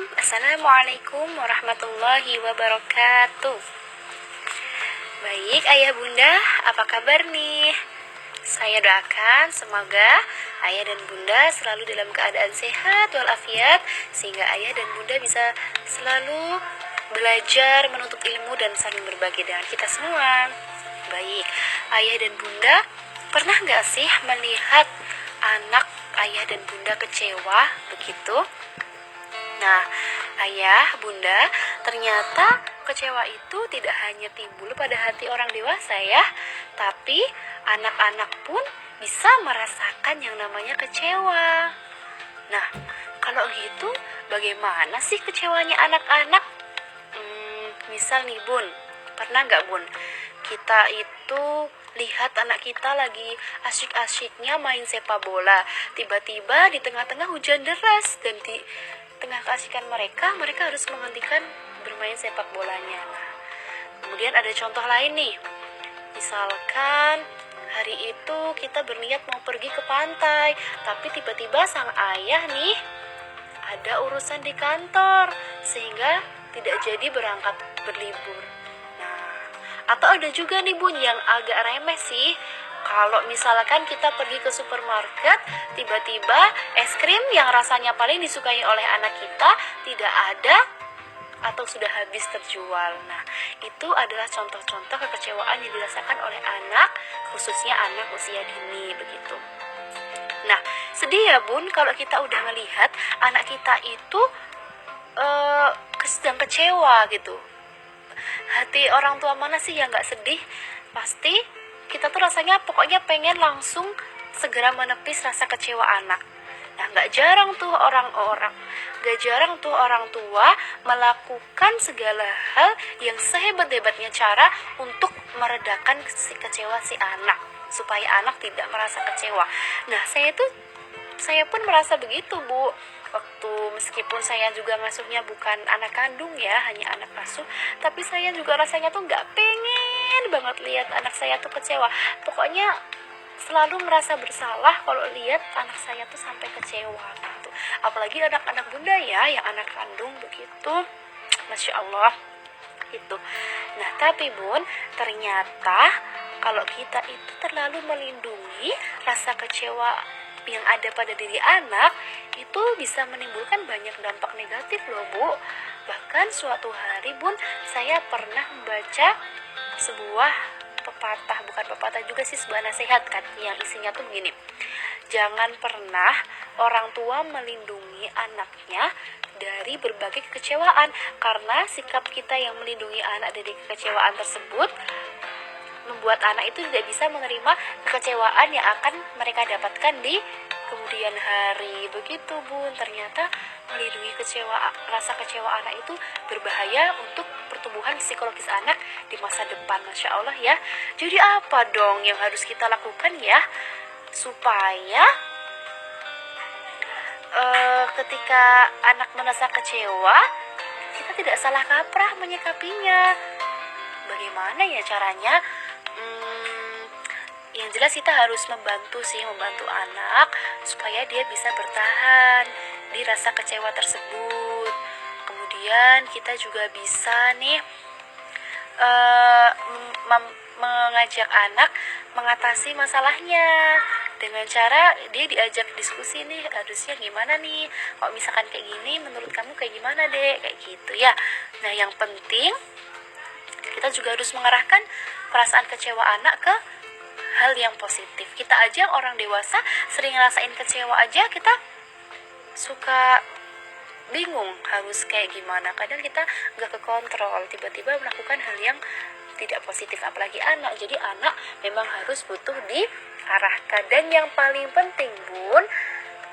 Assalamualaikum warahmatullahi wabarakatuh. Baik ayah bunda, apa kabar nih? Saya doakan semoga ayah dan bunda selalu dalam keadaan sehat walafiat, sehingga ayah dan bunda bisa selalu belajar, menuntut ilmu dan saling berbagi dengan kita semua. Baik, ayah dan bunda pernah gak sih melihat anak ayah dan bunda kecewa begitu? Nah, ayah, bunda, ternyata kecewa itu tidak hanya timbul pada hati orang dewasa ya, tapi anak-anak pun bisa merasakan yang namanya kecewa. Nah, kalau gitu bagaimana sih kecewanya anak-anak? Misal nih bun, pernah gak bun, kita itu lihat anak kita lagi asyik-asyiknya main sepak bola, tiba-tiba di tengah-tengah hujan deras dan di tengah keasikan mereka harus menghentikan bermain sepak bolanya. Nah, kemudian ada contoh lain nih. Misalkan hari itu kita berniat mau pergi ke pantai, tapi tiba-tiba sang ayah nih ada urusan di kantor sehingga tidak jadi berangkat berlibur. Nah, atau ada juga nih bun yang agak remeh sih. Kalau misalkan kita pergi ke supermarket, tiba-tiba es krim yang rasanya paling disukai oleh anak kita tidak ada atau sudah habis terjual. Nah, itu adalah contoh-contoh kekecewaan yang dirasakan oleh anak, khususnya anak usia dini begitu. Nah, sedih ya bun kalau kita udah melihat anak kita itu sedang kecewa gitu. Hati orang tua mana sih yang gak sedih? Pasti kita tuh rasanya pokoknya pengen langsung segera menepis rasa kecewa anak. Nah, gak jarang tuh orang tua melakukan segala hal yang sehebat-hebatnya cara untuk meredakan kecewa si anak, supaya anak tidak merasa kecewa. Nah, saya pun merasa begitu bu. Meskipun saya juga ngasuhnya bukan anak kandung ya, hanya anak asuh, tapi saya juga rasanya tuh gak pengen banget lihat anak saya tuh kecewa. Pokoknya selalu merasa bersalah kalau lihat anak saya tuh sampai kecewa gitu. Apalagi anak-anak bunda ya, yang anak kandung begitu. Masya Allah itu. Nah, tapi bun, ternyata kalau kita itu terlalu melindungi rasa kecewa yang ada pada diri anak, itu bisa menimbulkan banyak dampak negatif loh bu. Bahkan suatu hari bun, saya pernah membaca sebuah bukan pepatah juga sih, sebuah nasihat kan, yang isinya tuh begini: jangan pernah orang tua melindungi anaknya dari berbagai kekecewaan, karena sikap kita yang melindungi anak dari kekecewaan tersebut membuat anak itu tidak bisa menerima kekecewaan yang akan mereka dapatkan di kemudian hari. Begitu bun, ternyata melindungi rasa kecewa anak itu berbahaya untuk pertumbuhan psikologis anak di masa depan. Masya Allah ya. Jadi apa dong yang harus kita lakukan ya, supaya ketika anak merasa kecewa, kita tidak salah kaprah menyikapinya. Bagaimana ya caranya? Yang jelas kita harus membantu anak supaya dia bisa bertahan di rasa kecewa tersebut. Kemudian kita juga bisa nih mengajak anak mengatasi masalahnya dengan cara dia diajak diskusi nih, harusnya gimana nih, kalau misalkan kayak gini menurut kamu kayak gimana dek, kayak gitu ya. Nah, yang penting kita juga harus mengarahkan perasaan kecewa anak ke hal yang positif. Kita aja orang dewasa sering ngerasain kecewa aja, kita suka bingung harus kayak gimana. Kadang kita gak kekontrol, tiba-tiba melakukan hal yang tidak positif, apalagi anak. Jadi anak memang harus butuh diarahkan. Dan yang paling penting bun,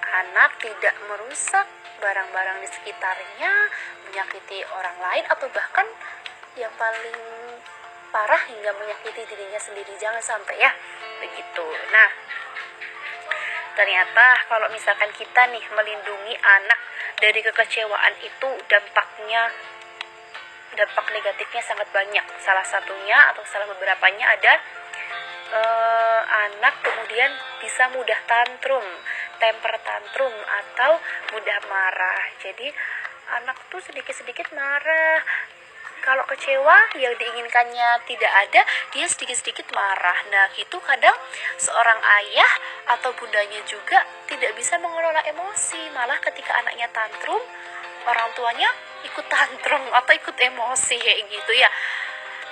anak tidak merusak barang-barang di sekitarnya, menyakiti orang lain, atau bahkan yang paling parah hingga menyakiti dirinya sendiri. Jangan sampai ya begitu. Nah, ternyata kalau misalkan kita nih melindungi anak dari kekecewaan itu, dampak negatifnya sangat banyak. Salah satunya atau salah beberapanya ada anak kemudian bisa mudah temper tantrum atau mudah marah. Jadi anak tuh sedikit-sedikit marah. Kalau kecewa yang diinginkannya tidak ada, dia sedikit-sedikit marah. Nah, gitu kadang seorang ayah atau bundanya juga tidak bisa mengelola emosi. Malah ketika anaknya tantrum, orang tuanya ikut tantrum atau ikut emosi kayak gitu ya.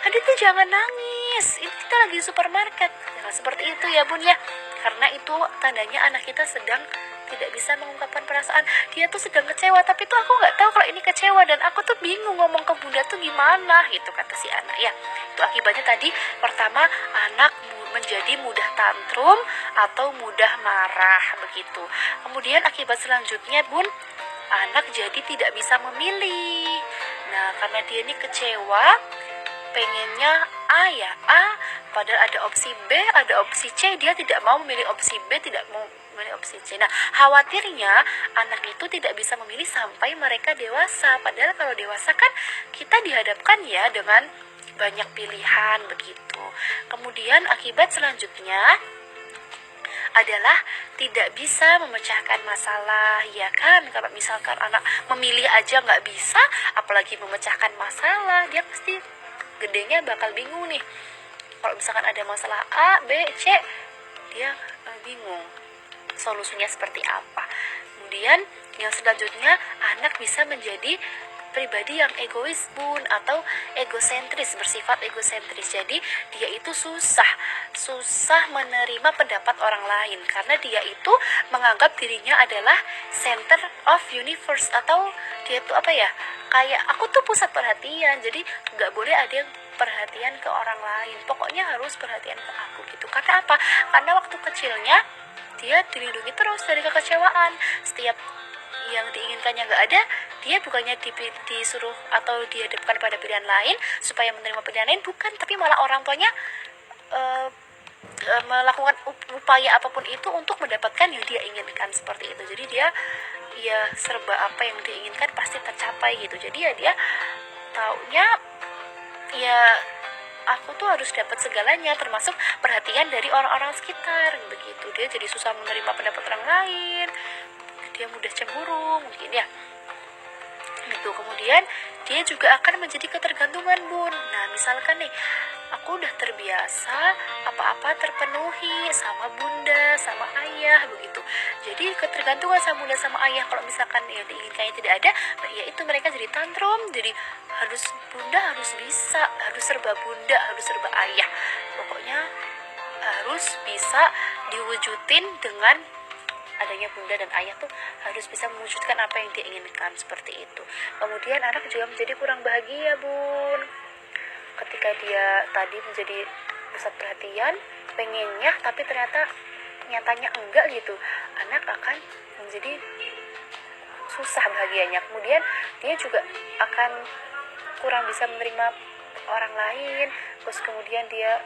Adik tuh jangan nangis, ini kita lagi di supermarket. Nah, seperti itu ya bun ya. Karena itu tandanya anak kita sedang tidak bisa mengungkapkan perasaan. Dia tuh sedang kecewa, tapi tuh aku nggak tahu kalau ini kecewa, dan aku tuh bingung ngomong ke bunda tuh gimana gitu, kata si anak ya. Itu akibatnya tadi, pertama anak menjadi mudah tantrum atau mudah marah begitu. Kemudian akibat selanjutnya bun, anak jadi tidak bisa memilih. Nah, karena dia ini kecewa, pengennya A ya A, padahal ada opsi B, ada opsi C, dia tidak mau memilih opsi B, tidak mau memilih opsi C. Nah, khawatirnya anak itu tidak bisa memilih sampai mereka dewasa. Padahal kalau dewasa kan kita dihadapkan ya dengan banyak pilihan begitu. Kemudian akibat selanjutnya adalah tidak bisa memecahkan masalah, ya kan? Kalau misalkan anak memilih aja nggak bisa, apalagi memecahkan masalah, dia pasti gedenya bakal bingung nih. Kalau misalkan ada masalah A, B, C, dia bingung solusinya seperti apa. Kemudian yang selanjutnya, anak bisa menjadi pribadi yang egois bun, atau egosentris, bersifat egosentris. Jadi dia itu susah menerima pendapat orang lain, karena dia itu menganggap dirinya adalah center of universe, atau dia itu apa ya, kayak aku tuh pusat perhatian, jadi nggak boleh ada yang perhatian ke orang lain, pokoknya harus perhatian ke aku gitu. Karena apa? Karena waktu kecilnya dia dilindungi terus dari kekecewaan. Setiap yang diinginkannya nggak ada, dia bukannya disuruh atau dihadapkan pada pilihan lain supaya menerima pilihan lain, bukan, tapi malah orang tuanya melakukan upaya apapun itu untuk mendapatkan yang dia inginkan, seperti itu. Jadi dia ya serba apa yang dia inginkan pasti tercapai gitu. Jadi ya dia taunya ya aku tuh harus dapat segalanya, termasuk perhatian dari orang-orang sekitar begitu. Dia jadi susah menerima pendapat orang lain, dia mudah cemburu mungkin ya itu. Kemudian dia juga akan menjadi ketergantungan bun. Nah, misalkan nih, aku udah terbiasa apa-apa terpenuhi sama bunda, sama ayah begitu. Jadi ketergantungan sama bunda sama ayah, kalau misalkan yang diinginkannya tidak ada, nah ya itu mereka jadi tantrum, jadi harus bunda harus bisa, harus serba bunda, harus serba ayah. Pokoknya harus bisa diwujudin dengan adanya bunda dan ayah tuh, harus bisa mewujudkan apa yang dia inginkan, seperti itu. Kemudian anak juga menjadi kurang bahagia bun, ketika dia tadi menjadi pusat perhatian, pengennya tapi ternyata nyatanya enggak gitu. Anak akan menjadi susah bahagianya. Kemudian dia juga akan kurang bisa menerima orang lain, terus kemudian dia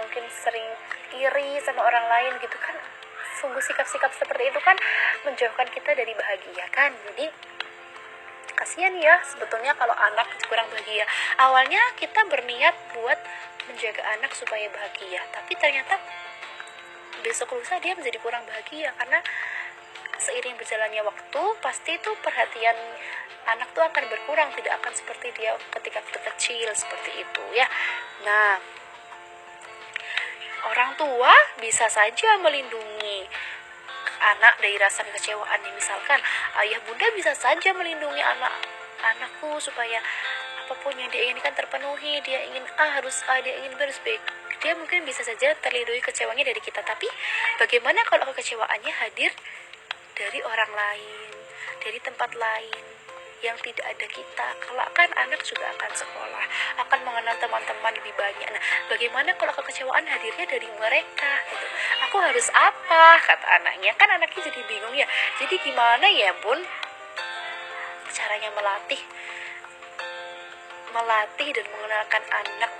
mungkin sering iri sama orang lain gitu kan. Sungguh sikap-sikap seperti itu kan menjauhkan kita dari bahagia kan. Jadi kasihan ya sebetulnya kalau anak kurang bahagia. Awalnya kita berniat buat menjaga anak supaya bahagia, tapi ternyata besok lusa dia menjadi kurang bahagia, karena seiring berjalannya waktu pasti itu perhatian anak tuh akan berkurang, tidak akan seperti dia ketika kecil, seperti itu ya. Nah, orang tua bisa saja melindungi anak dari rasa kekecewaan. Misalkan ayah bunda bisa saja melindungi anakku supaya apapun yang dia inginkan terpenuhi. Dia ingin A harus A, dia ingin B harus B. Dia mungkin bisa saja terlindungi kecewanya dari kita. Tapi bagaimana kalau kekecewaannya hadir dari orang lain, dari tempat lain yang tidak ada kita? Kelak kan anak juga akan sekolah, akan mengenal teman-teman lebih banyak. Nah, bagaimana kalau kekecewaan hadirnya dari mereka gitu? Aku harus apa, kata anaknya. Kan anaknya jadi bingung ya. Jadi gimana ya bun caranya melatih dan mengenalkan anak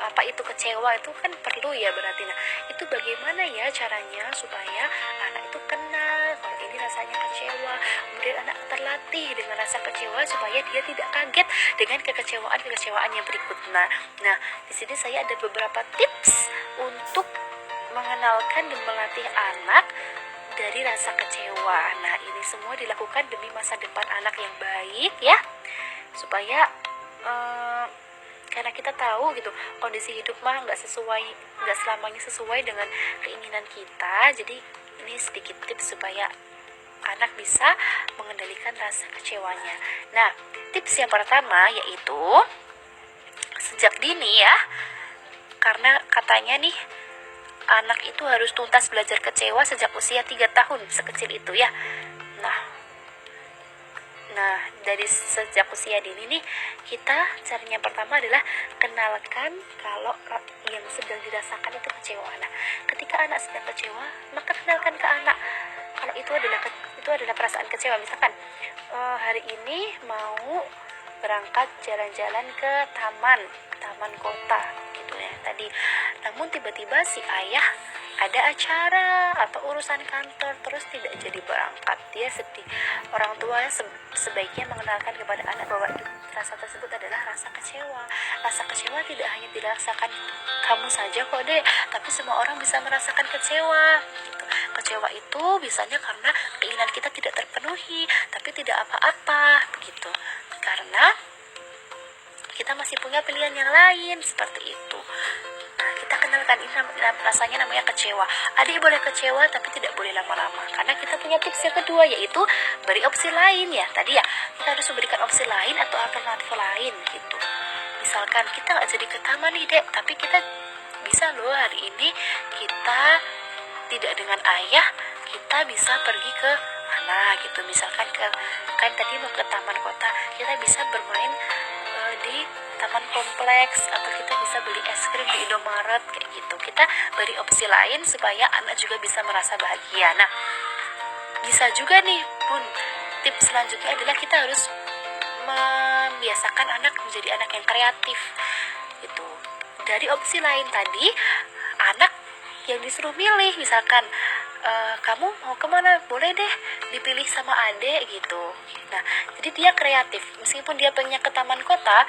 apa itu kecewa, itu kan perlu ya berarti. Nah, itu bagaimana ya caranya supaya anak itu kenal kalau ini rasanya kecewa, kemudian anak terlatih dengan rasa kecewa supaya dia tidak kaget dengan kekecewaan yang berikutnya. Nah, di sini saya ada beberapa tips untuk mengenalkan dan melatih anak dari rasa kecewa. Nah, ini semua dilakukan demi masa depan anak yang baik ya, supaya karena kita tahu gitu kondisi hidup mah nggak selamanya sesuai dengan keinginan kita. Jadi ini sedikit tips supaya anak bisa mengendalikan rasa kecewanya. Nah, tips yang pertama yaitu sejak dini ya, karena katanya nih anak itu harus tuntas belajar kecewa sejak usia 3 tahun, sekecil itu ya. Nah, dari sejak usia dini nih, kita caranya pertama adalah kenalkan kalau yang sedang dirasakan itu kecewa. Nah, ketika anak sedang kecewa, maka kenalkan ke anak kalau itu adalah perasaan kecewa. Misalkan hari ini mau berangkat jalan-jalan ke taman kota gitu ya tadi. Namun tiba-tiba si ayah ada acara atau urusan kantor terus tidak jadi berangkat, dia sedih. Orang tua sebaiknya mengenalkan kepada anak bahwa rasa tersebut adalah rasa kecewa. Rasa kecewa tidak hanya dirasakan kamu saja kok dek, tapi semua orang bisa merasakan kecewa gitu. Kecewa itu biasanya karena keinginan kita tidak terpenuhi, tapi tidak apa-apa begitu, karena kita masih punya pilihan yang lain seperti itu. Nah, kita kenalkan ini rasanya namanya kecewa. Adik boleh kecewa tapi tidak boleh lama-lama, karena kita punya tips yang kedua yaitu beri opsi lain ya. Tadi ya kita harus memberikan opsi lain atau alternatif lain gitu. Misalkan kita nggak jadi ke taman nih dek, tapi kita bisa loh hari ini kita tidak dengan ayah, kita bisa pergi ke mana gitu. Misalkan kan tadi mau ke taman kota, kita bisa bermain di taman kompleks, atau kita bisa beli es krim di Indomaret kayak gitu. Kita beri opsi lain supaya anak juga bisa merasa bahagia. Nah, bisa juga nih Bun, tips selanjutnya adalah kita harus membiasakan anak menjadi anak yang kreatif gitu. Dari opsi lain tadi, anak yang disuruh milih, misalkan kamu mau kemana, boleh deh dipilih sama adek gitu. Nah, jadi dia kreatif. Meskipun dia pengennya ke taman kota,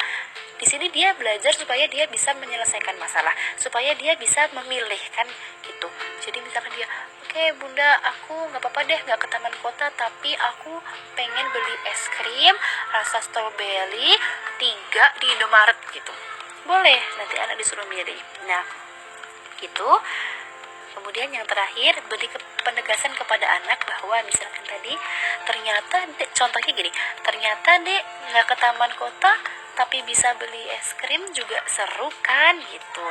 di sini dia belajar supaya dia bisa menyelesaikan masalah, supaya dia bisa memilih kan gitu. Jadi misalkan dia, oke, bunda, aku nggak apa-apa deh nggak ke taman kota, tapi aku pengen beli es krim rasa stroberi 3 di Indomaret gitu. Boleh, nanti anak disuruh milih. Nah, gitu. Kemudian yang terakhir, beri penegasan kepada anak bahwa misalkan tadi ternyata contohnya gini, ternyata dek nggak ke taman kota tapi bisa beli es krim juga seru kan gitu.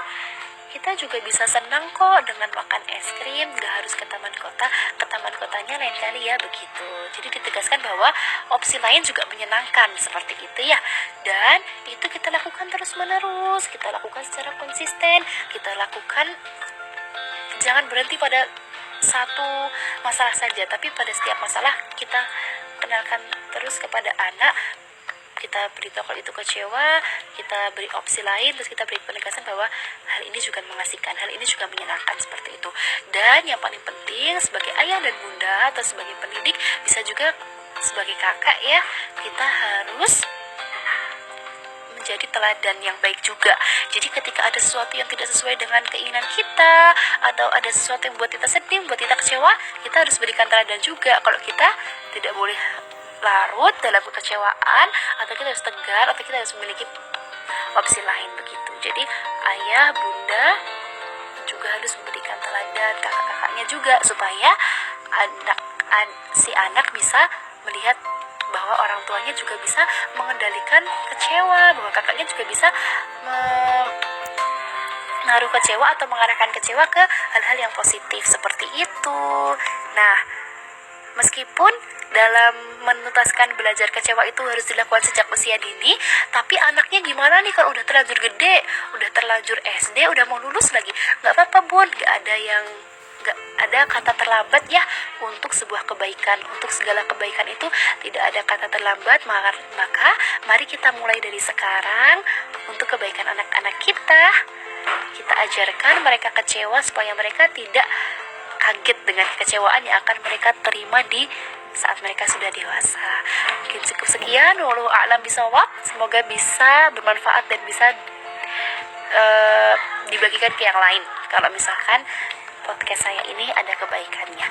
Kita juga bisa senang kok dengan makan es krim, nggak harus ke taman kota, ke taman kotanya lain kali ya begitu. Jadi ditegaskan bahwa opsi lain juga menyenangkan seperti itu ya. Dan itu kita lakukan terus menerus, kita lakukan secara konsisten, kita lakukan, jangan berhenti pada satu masalah saja, tapi pada setiap masalah kita kenalkan terus kepada anak. Kita beritahu kalau itu kecewa, kita beri opsi lain, terus kita beri penegasan bahwa hal ini juga mengasihkan, hal ini juga menyenangkan seperti itu. Dan yang paling penting sebagai ayah dan bunda atau sebagai pendidik, bisa juga sebagai kakak ya, kita harus menjadi teladan yang baik juga. Jadi ketika ada sesuatu yang tidak sesuai dengan keinginan kita, atau ada sesuatu yang buat kita sedih, buat kita kecewa, kita harus berikan teladan juga. Kalau kita tidak boleh larut dalam kekecewaan, atau kita harus tegar, atau kita harus memiliki opsi lain begitu. Jadi ayah, bunda juga harus memberikan teladan, kakak-kakaknya juga, supaya si anak bisa melihat bahwa orang tuanya juga bisa mengendalikan kecewa, bahwa kakaknya juga bisa menaruh kecewa atau mengarahkan kecewa ke hal-hal yang positif seperti itu. Nah, meskipun dalam menuntaskan belajar kecewa itu harus dilakukan sejak usia dini, tapi anaknya gimana nih kalau udah terlanjur gede, udah terlanjur SD, udah mau lulus lagi? Nggak apa-apa Bun, nggak ada kata terlambat ya untuk sebuah kebaikan. Untuk segala kebaikan itu tidak ada kata terlambat. Maka mari kita mulai dari sekarang untuk kebaikan anak-anak kita. Kita ajarkan mereka kecewa supaya mereka tidak kaget dengan kekecewaan yang akan mereka terima di saat mereka sudah dewasa. Mungkin cukup sekian, wallahu a'lam bishawab. Semoga bisa bermanfaat dan bisa dibagikan ke yang lain. Kalau misalkan podcast saya ini ada kebaikannya.